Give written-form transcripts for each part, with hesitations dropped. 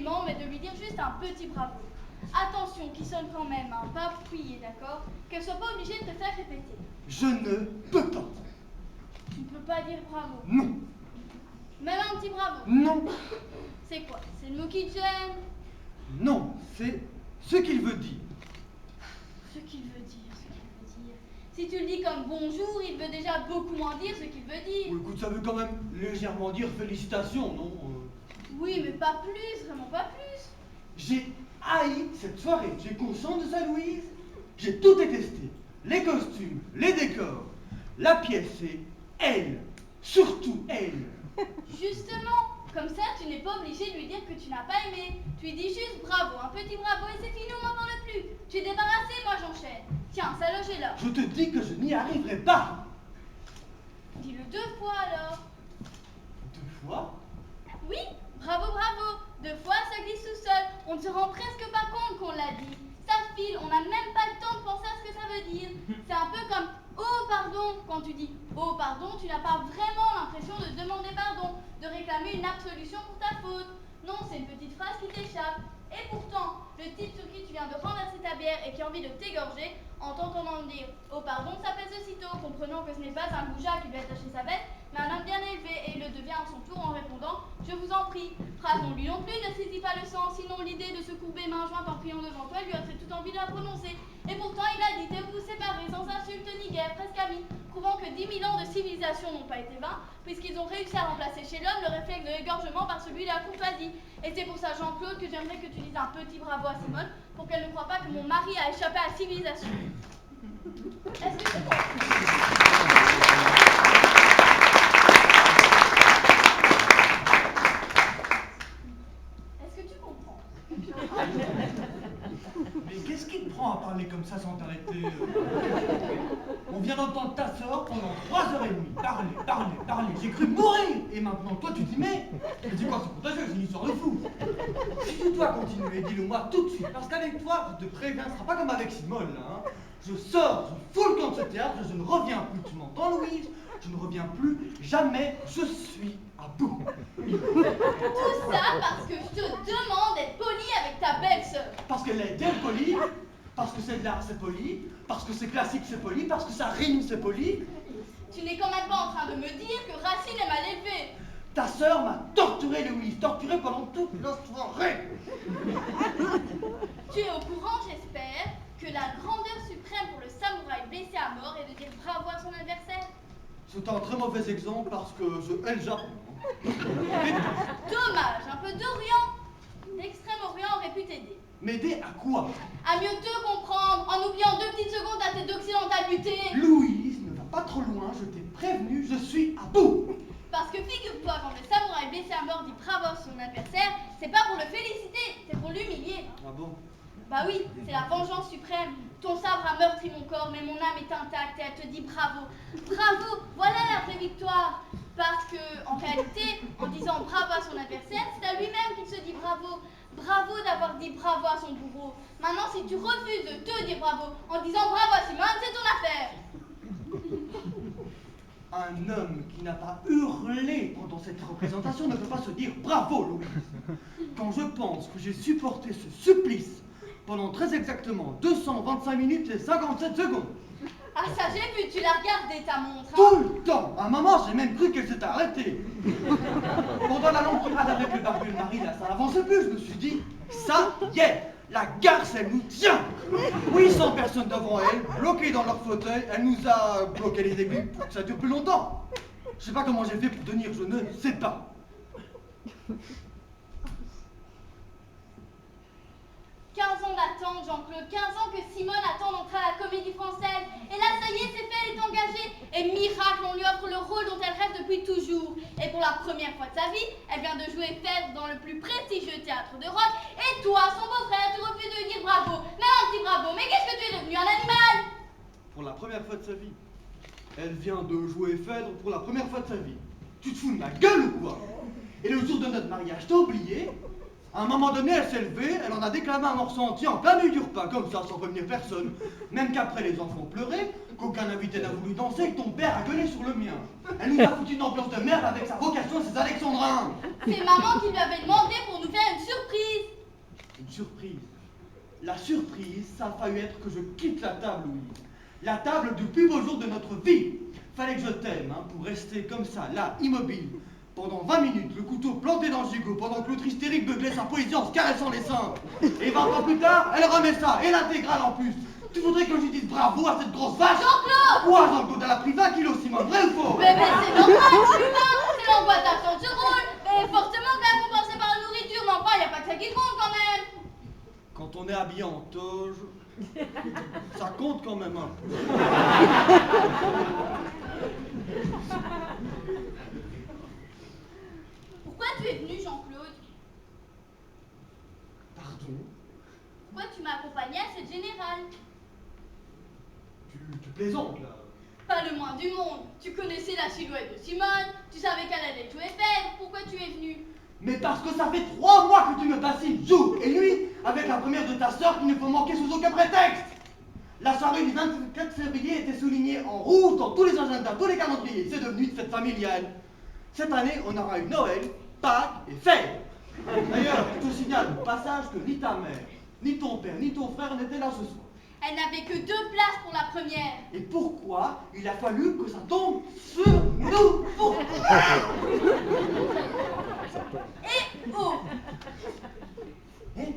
compliment, mais de lui dire juste un petit bravo. Attention, qui sonne quand même, hein, pas fouillé, d'accord? Qu'elle soit pas obligée de te faire répéter. Je ne peux pas. Tu ne peux pas dire bravo. Non. Même un petit bravo. Non. C'est quoi? C'est le mot qui te gêne? Non, c'est ce qu'il veut dire. Ce qu'il veut dire, ce qu'il veut dire. Si tu le dis comme bonjour, il veut déjà beaucoup moins dire ce qu'il veut dire. Oh, écoute, ça veut quand même légèrement dire félicitations, non? Oui, mais pas plus, vraiment pas plus. J'ai haï cette soirée. J'ai conscience de ça, Louise. J'ai tout détesté. Les costumes, les décors, la pièce et elle. Surtout elle. Justement, comme ça, tu n'es pas obligé de lui dire que tu n'as pas aimé. Tu lui dis juste bravo, un petit bravo et c'est fini, on n'en parle plus. Tu es débarrassé, moi j'enchaîne. Tiens, ça loge est là. Je te dis que je n'y arriverai pas. Dis-le 2 fois alors. 2 fois? Oui, bravo, bravo. 2 fois, ça glisse tout seul. On ne se rend presque pas compte qu'on l'a dit. Ça file, on n'a même pas le temps de penser à ce que ça veut dire. C'est un peu comme oh pardon. Quand tu dis oh pardon, tu n'as pas vraiment l'impression de demander pardon, de réclamer une absolution pour ta faute. Non, c'est une petite phrase qui t'échappe. Et pourtant, le type sur qui tu viens de renverser ta bière et qui a envie de t'égorger, en t'entendant dire oh pardon, s'apaise aussitôt, comprenant que ce n'est pas un goujat qui lui a attaché sa bête, mais un homme bien élevé, et il le devient à son tour en répondant je vous en prie. Phrase non lui non plus ne saisit pas le sens, sinon l'idée de se courber main jointe en priant devant toi lui a fait toute envie de la prononcer. Et pourtant il a dit et vous vous séparez sans insulte ni guerre, presque amis, prouvant que 10 000 ans de civilisation n'ont pas été vains, puisqu'ils ont réussi à remplacer chez l'homme le réflexe de l'égorgement par celui de la courtoisie. Et c'est pour ça, Jean-Claude, que j'aimerais que tu dises un petit bravo à Simone, pour qu'elle ne croie pas que mon mari a échappé à la civilisation. Est-ce que tu comprends? Est-ce que tu comprends? Mais qu'est-ce qui te prend à parler comme ça sans t'arrêter? On vient d'entendre ta sœur pendant 3h30. Parler. J'ai cru mourir. Et maintenant, toi, tu t'y mets. Mais dis quoi, c'est contagieux, c'est une histoire de fou. Si tu dois continuer, dis-le-moi tout de suite. Parce qu'avec toi, je te préviens, ce sera pas comme avec Simone, là. Hein. Je sors, je fous le camp de ce théâtre, je ne reviens plus. Tu m'entends, Louise? Je ne reviens plus, jamais, je suis à bout. Tout ça parce que je te demande d'être poli avec ta belle-sœur. Parce qu'elle est bien polie, parce que c'est de l'art, c'est poli, parce que c'est classique, c'est poli, parce que ça rime, c'est poli. Tu n'es quand même pas en train de me dire que Racine est mal élevée. Ta sœur m'a torturé, Louise, torturé pendant toute la soirée. Tu es au courant, j'espère, que la grandeur suprême pour le samouraï blessé à mort est de dire bravo à son adversaire. C'est un très mauvais exemple parce que je hais le Japon. Dommage, un peu d'Orient. L'extrême-Orient aurait pu t'aider. M'aider à quoi? À mieux te comprendre, en oubliant 2 petites secondes ta tête d'occidental butée. Louise, ne va pas trop loin, je t'ai prévenu, je suis à bout. Parce que figure-toi, quand le samouraï blessé à mort dit bravo à son adversaire, c'est pas pour le féliciter, c'est pour l'humilier. Ah bon? Bah oui, c'est la vengeance suprême. Ton sabre a meurtri mon corps, mais mon âme est intacte et elle te dit bravo. Bravo, voilà la vraie victoire. Parce que, en réalité, en disant bravo à son adversaire, c'est à lui-même qu'il se dit bravo. Bravo d'avoir dit bravo à son bourreau. Maintenant, si tu refuses de te dire bravo en disant bravo à Simone, c'est ton affaire. Un homme qui n'a pas hurlé pendant cette représentation ne peut pas se dire bravo, Louise. Quand je pense que j'ai supporté ce supplice pendant très exactement 225 minutes et 57 secondes. Ah ça j'ai vu, tu l'as regardé ta montre. Hein. Tout le temps. À un moment, j'ai même cru qu'elle s'était arrêtée. Pendant la longue tirade avec le barbu et le mari, là, ça n'avançait plus. Je me suis dit, ça y est, la garce, elle nous tient. 800 personnes devant elle, bloquées dans leur fauteuil, elle nous a bloqué les aiguilles pour que ça dure plus longtemps. Je sais pas comment j'ai fait pour tenir, je ne sais pas. 15 ans d'attente, Jean-Claude, 15 ans que Simone attend d'entrer à la Comédie Française. Et là, ça y est, c'est fait, elle est engagée. Et miracle, on lui offre le rôle dont elle rêve depuis toujours. Et pour la première fois de sa vie, elle vient de jouer Phèdre dans le plus prestigieux théâtre d'Europe. Et toi, son beau-frère, tu refuses de lui dire bravo. Même un petit bravo. Mais qu'est-ce que tu es devenu, un animal? Pour la première fois de sa vie. Elle vient de jouer Phèdre pour la première fois de sa vie. Tu te fous de ma gueule ou quoi? Et le jour de notre mariage, t'as oublié? À un moment donné, elle s'est levée, elle en a déclamé un morceau entier en plein milieu du repas, comme ça, sans prévenir personne. Même qu'après, les enfants pleuraient, qu'aucun invité n'a voulu danser et que ton père a gueulé sur le mien. Elle nous a foutu une ambiance de merde avec sa vocation et ses alexandrins. C'est maman qui lui avait demandé pour nous faire une surprise. La surprise, ça a failli être que je quitte la table, Louise. La table du plus beau jour de notre vie. Fallait que je t'aime, hein, pour rester comme ça, là, immobile, pendant 20 minutes, le couteau planté dans le gigot, pendant que l'autre hystérique beuglait sa poésie en se caressant les seins. Et 20 ans plus tard, elle remet ça, et l'intégrale en plus. Tu voudrais que je lui dise bravo à cette grosse vache? Jean-Claude! Quoi, Jean-Claude, elle a pris 20 kilos, Simone, vrai ou faux? Mais c'est normal, je suis humain, c'est l'angoisse d'absence du rôle. Mais forcément, quand même, compensé par la nourriture, mais enfin, y a pas que ça qui compte quand même. Quand on est habillé en toge, ça compte quand même un peu. Pourquoi tu es venu, Jean-Claude? Pardon? Pourquoi tu m'as accompagné à cette générale? Tu plaisantes, là. Pas le moins du monde. Tu connaissais la silhouette de Simone, tu savais qu'elle allait tout faire. Pourquoi tu es venu? Mais parce que ça fait 3 mois que tu me bassines jour et nuit avec la première de ta sœur qu'il ne faut manquer sous aucun prétexte. La soirée du 24 février était soulignée en rouge dans tous les agendas, tous les calendriers. C'est devenu une fête familiale. Cette année, on aura eu Noël, Pâques et fête. D'ailleurs, je te signale au passage que ni ta mère, ni ton père, ni ton frère n'étaient là ce soir. Elle n'avait que 2 places pour la première. Et pourquoi il a fallu que ça tombe sur nous? Pourquoi? Et oh! Hein?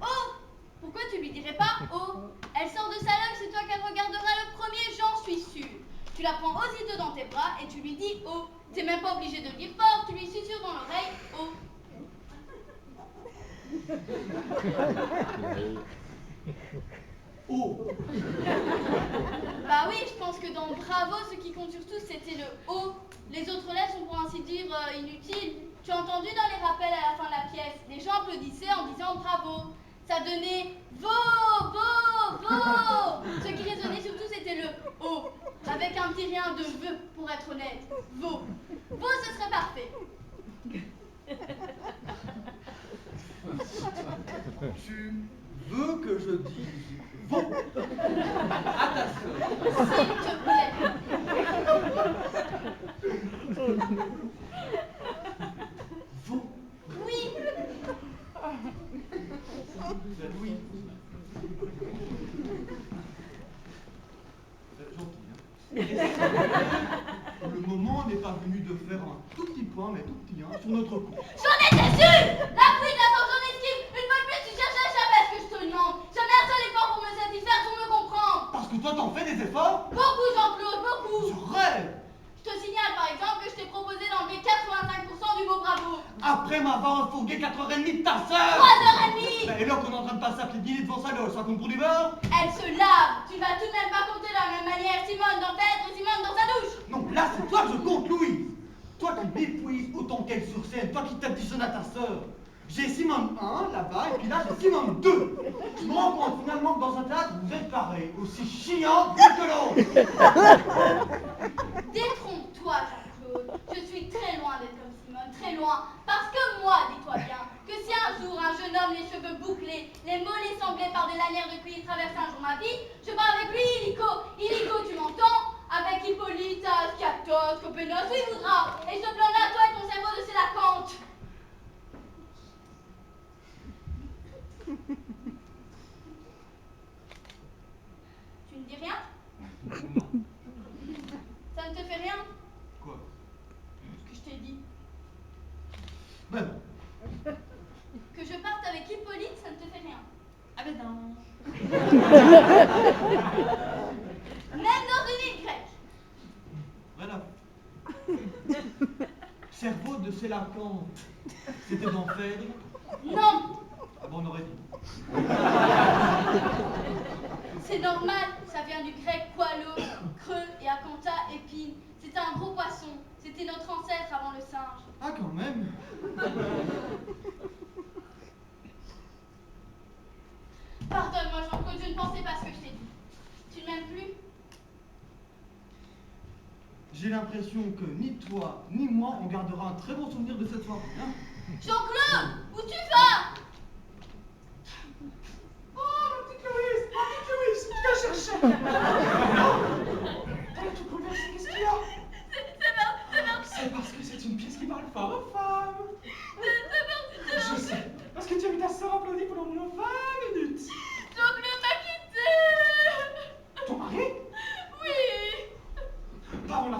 Oh! Pourquoi tu lui dirais pas oh? Elle sort de sa loge, c'est toi qu'elle regardera le premier, j'en suis sûre. Tu la prends aussitôt dans tes bras et tu lui dis oh. T'es même pas obligé de le dire fort, tu lui susurres dans l'oreille oh. Oh! Bah oui, je pense que dans Bravo, ce qui compte surtout, c'était le O. Les autres lettres sont pour ainsi dire inutiles. Tu as entendu dans les rappels à la fin de la pièce, les gens applaudissaient en disant bravo. Ça donnait vo, vo, vo. Ce qui résonnait surtout, c'était le O, avec un petit rien de ve, pour être honnête. Vo. Vo, ce serait parfait. Tu veux que je dise vo à ta sœur? S'il te plaît. Vo? Oui. Ben oui. Gentil, hein? Le moment n'est pas venu de faire un tout petit point, mais tout petit, hein, sur notre coup. J'en étais sûre. La pluie de la sorte en esquive. Une fois de plus, tu cherches à jamais ce que je te demande. Jamais un seul effort pour me satisfaire, pour me comprendre. Parce que toi, t'en fais des efforts? Beaucoup, Jean-Claude, beaucoup. Je rêve! Je te signale par exemple que je t'ai proposé d'enlever 85% du mot bravo. Après m'avoir refourgué 4h30 de ta sœur! 3h30. Et là qu'on est en train de passer après le dîner devant sa loge, ça compte pour du beurre? Elle se lave. Tu ne vas tout de même pas compter de la même manière Simone dans ta tête et Simone dans sa douche. Non, là c'est toi que je compte, Louise! Toi qui m'épuises autant qu'elle sur scène, toi qui t'additionnes à ta sœur. J'ai Simone 1 là-bas, et puis là j'ai Simone 2. Je me rends compte finalement que dans un théâtre, vous êtes pareil, aussi chiant que l'autre. Détrompe-toi, Jean-Claude. Je suis très loin d'être comme Simone, très loin. Parce que moi, dis-toi bien, que si un jour un jeune homme, les cheveux bouclés, les mollets sanglés par des lanières de cuir traverse un jour ma vie, je pars avec lui, illico. Illico, tu m'entends? Avec Hippolyte, Scatos, Copénos, où il voudra. Et ce plan-là, toi et ton cerveau de Sélacanthe. Tu ne dis rien? Ça ne te fait rien? Quoi? Ce que je t'ai dit. Ben non. Que je parte avec Hippolyte, ça ne te fait rien. Ah ben non. Même dans une île grecque. Voilà. Cerveau de Sélacanthe. C'était dans Phèdre? Non. Ah bon, on aurait dit. C'est normal, ça vient du grec qualo, creux, et acantha, épine. C'était un gros poisson. C'était notre ancêtre avant le singe. Ah, quand même. Pardonne-moi, Jean-Claude, je ne pensais pas ce que je t'ai dit. Tu ne m'aimes plus? J'ai l'impression que ni toi, ni moi, on gardera un très bon souvenir de cette soirée. Hein? Jean-Claude, où tu vas? Oh, ma petite Louise, tu l'as cherché. T'as tout bouleversé, qu'est-ce qu'il y a? C'est parce que c'est une pièce qui parle fort aux femmes. Je sais, parce que tu as vu ta sœur applaudir pendant 20 minutes.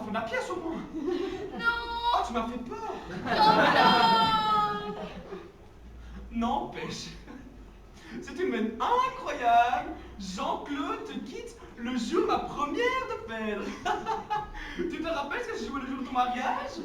la fin de la pièce au moins. Non. Oh, tu m'as fait peur. Non. N'empêche, c'est une mène incroyable. Jean-Claude te quitte le jour de ma première de pelle. Tu te rappelles ce que je jouais le jour de ton mariage?